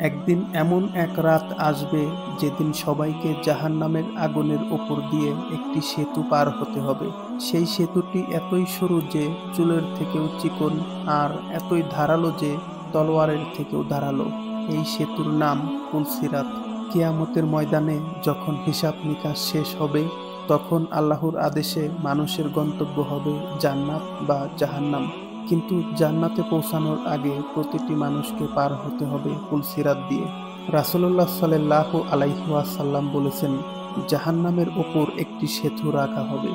একদিন এমন এক রাত আসবে যেদিন সবাইকে জাহান্নামের আগুনের উপর দিয়ে একটি সেতু পার হতে হবে। সেই সেতুটি এতই সরু যে চুলের থেকেও চিকন, আর এতই ধারালো যে তলোয়ারের থেকেও ধারালো। এই সেতুর নাম পুলসিরাত। কিয়ামতের ময়দানে যখন হিসাব নিকাশ শেষ হবে, তখন আল্লাহর আদেশে মানুষের গন্তব্য হবে জান্নাত বা জাহান্নাম। কিন্তু জান্নাতে পৌঁছানোর আগে প্রতিটি মানুষকে পার হতে হবে পুলসিরাত দিয়ে। রাসূলুল্লাহ সাল্লাল্লাহু আলাইহি ওয়াসাল্লাম বলেছেন, জাহান্নামের ওপর একটি সেতু রাখা হবে,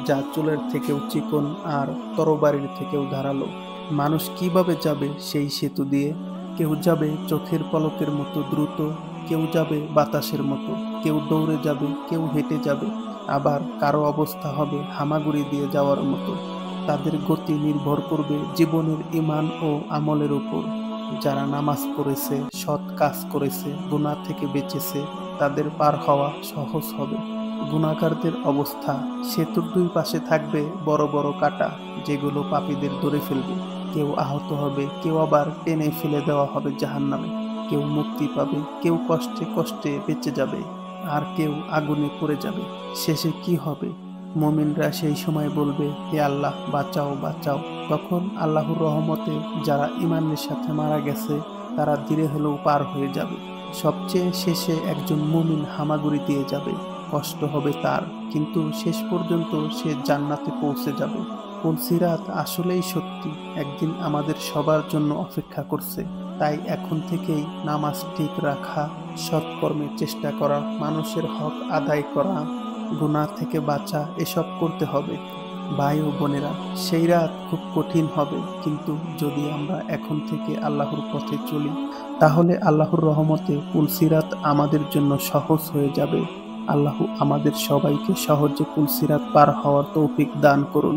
যা চুলের থেকেও চিকন আর তরবারির থেকেও ধারালো। মানুষ কিভাবে যাবে সেই সেতু দিয়ে? কেউ যাবে চোখের পলকের মতো দ্রুত, কেউ যাবে বাতাসের মতো, কেউ দৌড়ে যাবে, কেউ হেঁটে যাবে, আবার কারো অবস্থা হবে হামাগুড়ি দিয়ে যাওয়ার মতো। তাদের গতি নির্ভর করবে জীবনের ঈমান ও আমলের উপর। যারা নামাজ পড়েছে, সৎ কাজ করেছে, গুনাহ থেকে বেঁচেছে, তাদের পার হওয়া সহজ হবে। গুনাহগারদের অবস্থা, সেতুর দুই পাশে থাকবে বড় বড় কাঁটা, যেগুলো পাপীদের ধরে ফেলবে। কেউ আহত হবে, কেউ আবার টেনে ফেলে দেওয়া হবে জাহান্নামে। কেউ মুক্তি পাবে, কেউ কষ্টে কষ্টে বেঁচে যাবে, আর কেউ আগুনে পড়ে যাবে। শেষে কি হবে? মুমিনরা সেই সময় বলবে, হে আল্লাহ, বাঁচাও বাঁচাও। তখন আল্লাহর রহমতে যারা ঈমানের সাথে মারা গেছে, তারা ধীরে হলেও পার হয়ে যাবে। সবচেয়ে শেষে একজন মুমিন হামাগুড়ি দিয়ে যাবে, কষ্ট হবে তার, কিন্তু শেষ পর্যন্ত সে জান্নাতে পৌঁছে যাবে। পুলসিরাত আসলেই সত্যি একদিন আমাদের সবার জন্য অপেক্ষা করছে। তাই এখন থেকেই নামাজ ঠিক রাখা, সৎকর্মের চেষ্টা করা, মানুষের হক আদায় করা, গুনাহ থেকে বাঁচা, এসব করতে হবে। ভাই ও বোনেরা, সেই রাত খুব কঠিন হবে, কিন্তু যদি আমরা এখন থেকে আল্লাহর পথে চলি, তাহলে আল্লাহর রহমতে পুলসিরাত আমাদের জন্য সহজ হয়ে যাবে। আল্লাহ আমাদের সবাইকে সহজে পুলসিরাত পার হওয়ার তৌফিক দান করুন।